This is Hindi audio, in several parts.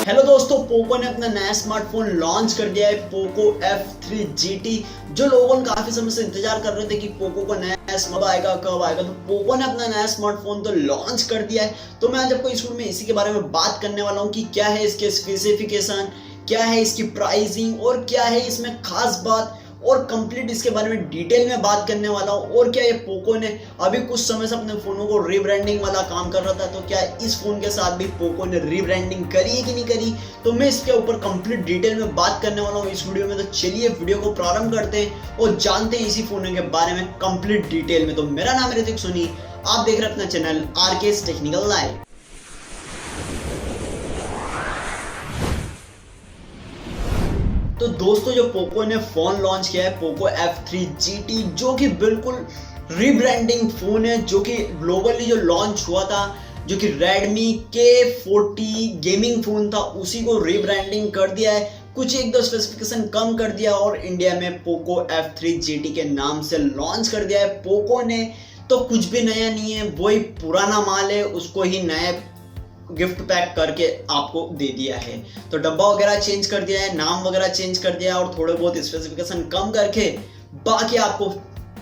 हेलो दोस्तों, पोको ने अपना नया स्मार्टफोन लॉन्च कर दिया है, पोको F3 GT। जो लोगों काफी समय से इंतजार कर रहे थे कि पोको का नया स्मार्टफोन आएगा, कब आएगा, तो पोको ने अपना नया स्मार्टफोन तो लॉन्च कर दिया है। तो मैं आज आपको इस वीडियो में इसी के बारे में बात करने वाला हूँ कि क्या है इसके स्पेसिफिकेशन, क्या है इसकी प्राइसिंग और क्या है इसमें खास बात, और कंप्लीट इसके बारे में डिटेल में बात करने वाला हूँ। और क्या ये पोको ने अभी कुछ समय से अपने फोनों को रीब्रांडिंग वाला काम कर रहा था, तो क्या इस फोन के साथ भी पोको ने रीब्रांडिंग करी है कि नहीं करी, तो मैं इसके ऊपर कंप्लीट डिटेल में बात करने वाला हूँ इस वीडियो में। तो चलिए वीडियो को प्रारंभ करते हैं और जानते हैं इसी फोन के बारे में कंप्लीट डिटेल में। तो मेरा नाम है ऋतिक, आप देख रहे हैं अपना चैनल आरकेएस टेक्निकल लाइव। तो दोस्तों, जो पोको ने फोन लॉन्च किया है पोको F3 GT, जो कि बिल्कुल रीब्रांडिंग फोन है, जो कि ग्लोबली जो लॉन्च हुआ था, जो कि रेडमी K40 गेमिंग फोन था, उसी को रीब्रांडिंग कर दिया है, कुछ एक दो स्पेसिफिकेशन कम कर दिया और इंडिया में पोको F3 GT के नाम से लॉन्च कर दिया है पोको ने। तो कुछ भी नया नहीं है, वही पुराना माल है, उसको ही नया गिफ्ट पैक करके आपको दे दिया है। तो डब्बा वगैरह चेंज कर दिया है, नाम वगैरह चेंज कर दिया है और थोड़े बहुत स्पेसिफिकेशन कम करके बाकी आपको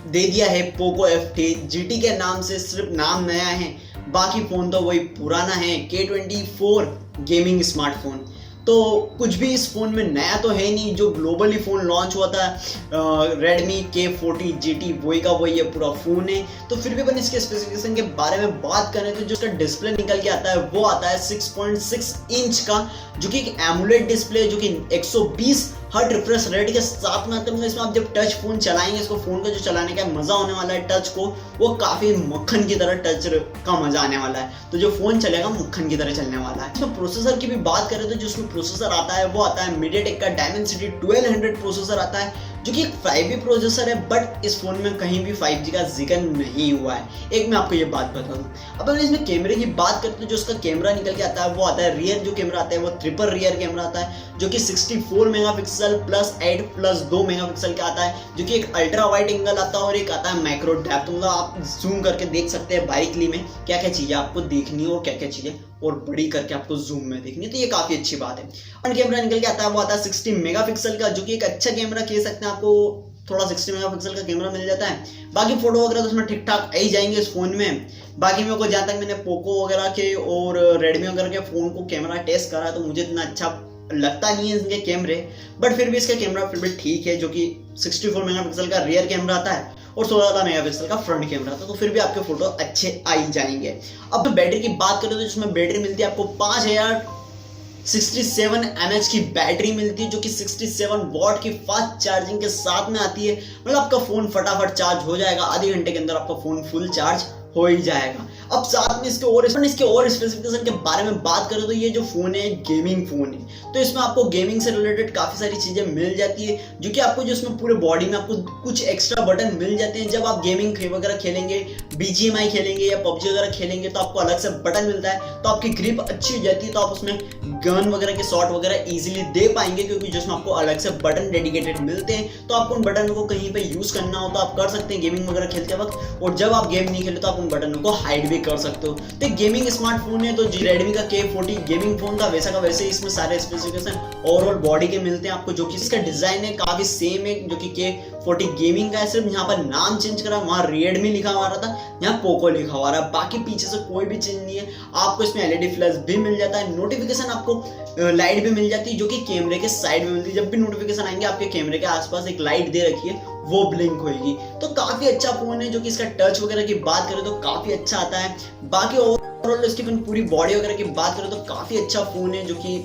दे दिया है पोको F3 GT के नाम से। सिर्फ नाम नया है, बाकी फोन तो वही पुराना है, K24 गेमिंग स्मार्टफोन। तो कुछ भी इस फोन में नया तो है नहीं। जो ग्लोबली फोन लॉन्च हुआ था रेडमी K40 GT, वही का वही ये पूरा फोन है। तो फिर भी अपन इसके स्पेसिफिकेशन के बारे में बात करें तो जो इसका डिस्प्ले निकल के आता है वो आता है 6.6 इंच का, जो कि एक एमोलेड डिस्प्ले, जो कि 120 हर्ट्ज रिफ्रेश रेट के साथ में आता है। इसमें आप जब टच फोन चलाएंगे, इसको फोन का जो चलाने का मजा होने वाला है टच को, वो काफी मक्खन की तरह टच का मजा आने वाला है। तो जो फोन चलेगा मक्खन की तरह चलने वाला है। इसमें प्रोसेसर की भी बात करें तो जो उसमें प्रोसेसर आता है वो आता है MediaTek का Dimensity 1200 प्रोसेसर आता है, जो कि एक 5G प्रोसेसर है। बट इस फोन में कहीं भी 5G का जिक्र नहीं हुआ है। एक मैं आपको ये बात बता दूं। अब अगर इसमें कैमरे की बात करते हैं, जो उसका कैमरा निकल के आता है वो आता है रियर, जो कैमरा आता है वो ट्रिपल रियर कैमरा आता है, जो कि 64 मेगापिक्सल प्लस 8 प्लस 2 मेगापिक्सल का आता है, जो कि एक अल्ट्रा वाइड एंगल आता है और एक आता है माइक्रो डेप्थ। मतलब आप जूम करके देख सकते हैं बारीकली में क्या क्या चीजें आपको देखनी है और क्या क्या चीजें और बड़ी करके आपको जूम में देखनी है। तो ये काफी अच्छी बात है। फ्रंट कैमरा निकल के आता है वो आता है 60 मेगापिक्सल का, जो कि एक अच्छा कैमरा कह सकते हैं। आपको थोड़ा 60 मेगापिक्सल का कैमरा मिल जाता है। बाकी फोटो वगैरह तो उसमें ठीक ठाक आ ही जाएंगे इस फोन में। बाकी मेरे को जहाँ तक मैंने पोको वगैरह के और रेडमी वगैरह के फोन को कैमरा टेस्ट करा, तो मुझे इतना अच्छा लगता नहीं है इनके कैमरे। बट फिर भी इसका कैमरा फिर भी ठीक है, जो कि 64 मेगापिक्सल का रियर कैमरा आता है और 16 मेगापिक्सल का फ्रंट कैमरा था। तो फिर भी आपके फोटो अच्छे आ ही जाएंगे। अब तो बैटरी की बात करें तो इसमें बैटरी मिलती है आपको 5067 mAh की बैटरी मिलती है, जो कि 67 वॉट की फास्ट चार्जिंग के साथ में आती है। मतलब आपका फोन फटाफट चार्ज हो जाएगा, आधे घंटे के अंदर आपका फोन फुल चार्ज हो ही जाएगा। अब साथ में इसके और स्पेसिफिकेशन के बारे में बात करें तो ये जो फोन है गेमिंग फोन है, तो इसमें आपको गेमिंग से रिलेटेड काफी सारी चीजें मिल जाती है, जो कि आपको जो इसमें पूरे बॉडी में आपको कुछ एक्स्ट्रा बटन मिल जाते हैं। जब आप गेमिंग वगैरह खेलेंगे, BGMI खेलेंगे या PUBG वगैरह खेलेंगे, तो आपको अलग से बटन मिलता है, तो आपकी ग्रिप अच्छी हो जाती है, तो आप उसमें गन वगैरह के शॉट वगैरह इजीली दे पाएंगे, क्योंकि जिसमें आपको अलग से बटन डेडिकेटेड मिलते हैं। तो आपको उन बटन को कहीं पे यूज करना हो तो आप कर सकते हैं गेमिंग वगैरह खेलते वक्त, और जब आप गेम नहीं खेले तो आप उन बटनों को हाइड भी कर सकते हो। तो गेमिंग स्मार्टफोन है, तो रेडमी का K40 गेमिंग फोन था, वैसा का वैसे इसमें सारे स्पेसिफिकेशन ओवरऑल बॉडी के मिलते हैं आपको। जो कि इसका डिजाइन है काफी सेम है, जो कि K40 गेमिंग का है। सिर्फ यहाँ पर नाम चेंज करा, वहाँ रेडमी लिखा हुआ रहा था, यहाँ पोको लिखा हुआ रहा है। बाकी पीछे से कोई भी चेंज नहीं है। आपको इसमें LED फ्लैश भी मिल जाता है, नोटिफिकेशन आपको लाइट भी मिल जाती है, जो कि कैमरे के साइड में मिलती है। जब भी नोटिफिकेशन आएंगे आपके कैमरे के आसपास एक लाइट दे रखी है, वो ब्लिंक होगी। तो काफी अच्छा फोन है। जो कि इसका टच वगैरह की बात करें तो काफी अच्छा आता है। बाकी ओवरऑल इसकी पूरी बॉडी वगैरह की बात करें तो काफी अच्छा फोन है, जो कि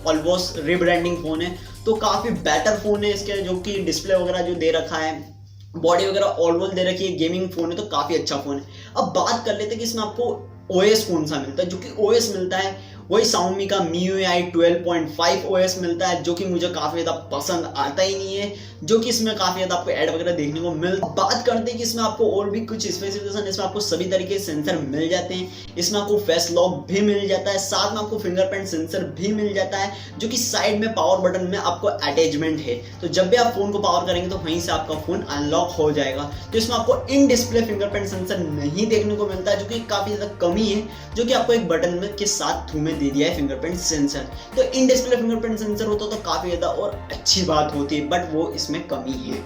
ऑलमोस्ट रीब्रांडिंग फोन है। तो काफी बेटर फोन है इसके, जो कि डिस्प्ले वगैरह जो दे रखा है, बॉडी वगैरह ऑलमोस्ट दे रखी है, गेमिंग फोन है, तो काफी अच्छा फोन है। अब बात कर लेते हैं कि इसमें आपको OS कौन सा मिलता है। जो कि OS मिलता है वही Xiaomi का MIUI 12.5 OS मिलता है, जो कि मुझे काफी ज्यादा पसंद आता ही नहीं है, जो कि इसमें काफी ज्यादा आपको ऐड वगैरह देखने को मिल। बात करते हैं कि इसमें आपको और भी कुछ स्पेसिफिकेशन, इसमें आपको सभी तरीके के सेंसर मिल जाते हैं। इसमें आपको फेस लॉक भी मिल जाता है, साथ में आपको फिंगरप्रिंट सेंसर भी मिल जाता है, जो कि साइड में पावर बटन में आपको अटैचमेंट है। तो जब भी आप फोन को पावर करेंगे तो वहीं से आपका फोन अनलॉक हो जाएगा। तो इसमें आपको इन डिस्प्ले फिंगरप्रिंट सेंसर नहीं देखने को मिलता है, जो कि काफी ज्यादा कमी है, जो कि आपको एक बटन में के साथ थ्रू में दे दिया है फिंगरप्रिंट सेंसर। तो इन डिस्प्ले फिंगरप्रिंट सेंसर होता तो काफी ज्यादा और अच्छी बात होती है, बट वो इसमें कमी है।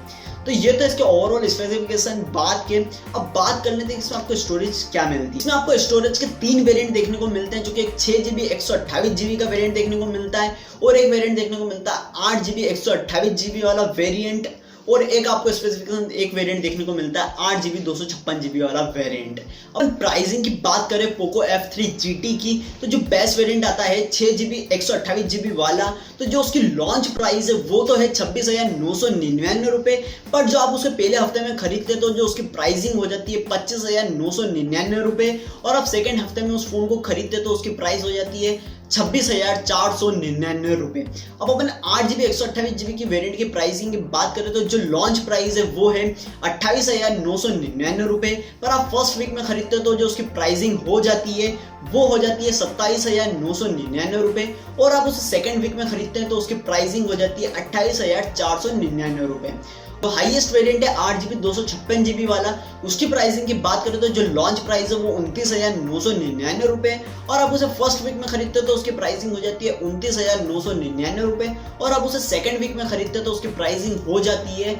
तो ये तो इसके ओवरऑल स्पेसिफिकेशन बात के। अब बात कर लेते हैं इसमें आपको स्टोरेज क्या मिलती है। इसमें आपको स्टोरेज के 3 वेरिएंट देखने को मिलते हैं, जो कि एक 6GB 128GB का वेरिएंट देखने को मिलता है, और एक वेरिएंट देखने को मिलता है 8GB 128GB वाला वेरिएंट, और एक आपको स्पेसिफिकेशन एक वेरिएंट देखने को मिलता है 8GB 256GB वाला वेरिएंट। अब प्राइसिंग की बात करें पोको F3 GT की, तो जो बेस्ट वेरिएंट आता है 6GB 128GB वाला, तो जो उसकी लॉन्च प्राइस है वो तो है 26,999 रुपए, पर जो आप उसे पहले हफ्ते में खरीदते तो जो उसकी प्राइसिंग हो जाती है 25,999 रुपए, और आप सेकेंड हफ्ते में उस फोन को खरीदते तो उसकी प्राइस हो जाती है 26,499 रुपए। अब अपन 8GB 128GB की वेरिएंट की प्राइसिंग की बात करें तो जो लॉन्च प्राइस है वो है 28,999 रुपए, पर आप फर्स्ट वीक में खरीदते हो तो जो उसकी प्राइसिंग हो जाती है वो हो जाती है 27,999 रुपए, और आप उसे सेकेंड वीक में खरीदते हैं तो उसकी प्राइसिंग हो जाती है 28,499 रुपए। तो हाईएस्ट वेरिएंट है 8GB 256GB वाला, उसकी प्राइसिंग की बात करें तो जो लॉन्च प्राइस है वो 29,999 रुपए, और आप उसे फर्स्ट वीक में खरीदते हो तो उसकी प्राइसिंग हो जाती है 29,999 रुपए, और आप उसे सेकंड वीक में खरीदते हो तो उसकी प्राइसिंग हो जाती है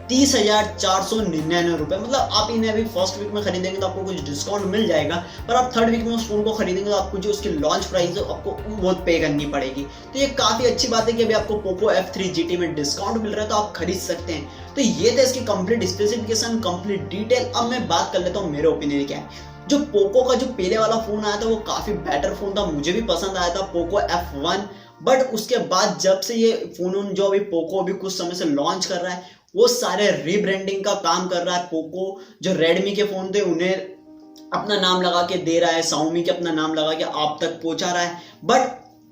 30,499 रुपए। मतलब आप इन्हें अभी फर्स्ट वीक में खरीदेंगे तो आपको कुछ डिस्काउंट मिल जाएगा, पर आप थर्ड वीक में उस फोन को खरीदेंगे तो आपको जो उसकी लॉन्च प्राइस है आपको बहुत पे करनी पड़ेगी। तो ये काफी अच्छी बात है कि अभी आपको पोको F3 GT में डिस्काउंट मिल रहा है तो आप खरीद सकते हैं। तो ये था इसकी कंप्लीट स्पेसिफिकेशन, कंप्लीट डिटेल। अब मैं बात कर लेता हूँ मेरे ओपिनियन क्या है। जो पोको का जो पहले वाला फोन आया था वो काफी बेटर फोन था, मुझे भी पसंद आया था, पोको F1। बट उसके बाद जब से ये फोन जो अभी पोको अभी कुछ समय से लॉन्च कर रहा है वो सारे रीब्रांडिंग का काम कर रहा है। पोको जो रेडमी के फोन थे उन्हें अपना नाम लगा के दे रहा है, शाओमी के अपना नाम लगा के आप तक पहुंचा रहा है, बट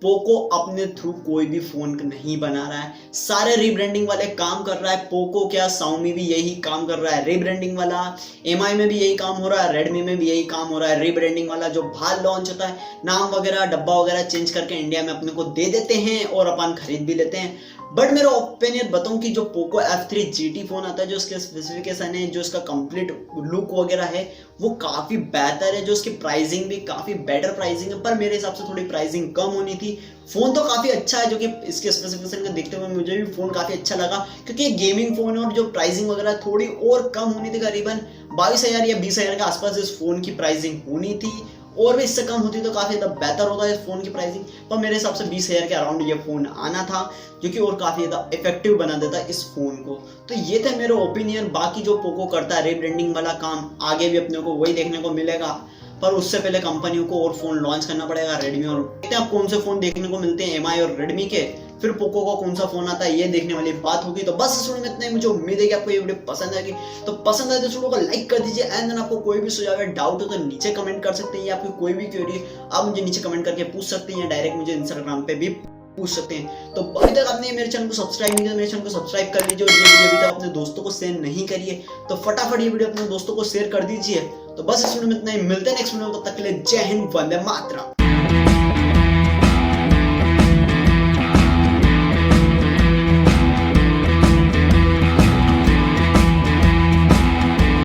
पोको अपने थ्रू कोई भी फोन नहीं बना रहा है, सारे रीब्रांडिंग वाले काम कर रहा है। पोको क्या, शाओमी भी यही काम कर रहा है रीब्रांडिंग वाला, एमआई में भी यही काम हो रहा है, रेडमी में भी यही काम हो रहा है रीब्रांडिंग वाला। जो बाहर लॉन्च होता है नाम वगैरह डब्बा वगैरह चेंज करके इंडिया में अपने को दे देते हैं और अपन खरीद भी लेते हैं। बट मेरा ओपिनियन बताऊं कि जो पोको F3 GT फोन आता है, जो उसके स्पेसिफिकेशन है, जो इसका कंप्लीट लुक वगैरह है वो काफी बेहतर है, जो उसकी प्राइसिंग भी काफी बेटर प्राइसिंग है, पर मेरे हिसाब से थोड़ी प्राइसिंग कम होनी थी। फोन तो काफी अच्छा है, जो कि इसके स्पेसिफिकेशन को देखते हुए मुझे भी फोन काफी अच्छा लगा, क्योंकि ये गेमिंग फोन है और जो प्राइसिंग वगैरह थोड़ी और कम होनी थी, करीबन 22,000 या 20,000 के आसपास इस फोन की प्राइसिंग होनी थी, और भी इससे कम होती तो काफी ज्यादा बेहतर होता है इस फोन की प्राइसिंग। पर मेरे हिसाब से 20,000 के अराउंड ये फोन आना था, जो कि और काफी ज्यादा इफेक्टिव बना देता है इस फोन को। तो ये थे मेरे ओपिनियन। बाकी जो पोको करता है रीब्रांडिंग वाला काम आगे भी अपने को वही देखने को मिलेगा, पर उससे पहले कंपनियों को और फोन लॉन्च करना पड़ेगा रेडमी, और देखते हैं आप कौन से फोन देखने को मिलते हैं एमआई और रेडमी के, फिर पोको का कौन सा फोन आता है ये देखने वाली बात होगी। तो बस इस वीडियो में इतना ही, मुझे उम्मीद है कि आपको ये वीडियो पसंद आएगी। तो पसंद आए तो इस वीडियो को लाइक कर दीजिए, एंड देन आपको कोई भी सुझाव या डाउट हो तो नीचे कमेंट कर सकते हैं, या आपकी कोई भी क्वेरी आप मुझे नीचे कमेंट करके पूछ सकते हैं, या डायरेक्ट मुझे इंस्टाग्राम पे भी पूछ सकते हैं। तो अभी तक आपने मेरे चैनल को सब्सक्राइब नहीं किया, मेरे चैनल को सब्सक्राइब कर लीजिए, और ये वीडियो अभी तक अपने दोस्तों को शेयर नहीं करिए तो फटाफट ये वीडियो अपने दोस्तों को शेयर कर दीजिए। तो बस इस वीडियो में इतना ही, मिलते हैं नेक्स्ट वीडियो में, तब तक के लिए जय हिंद, वंदे मातरम।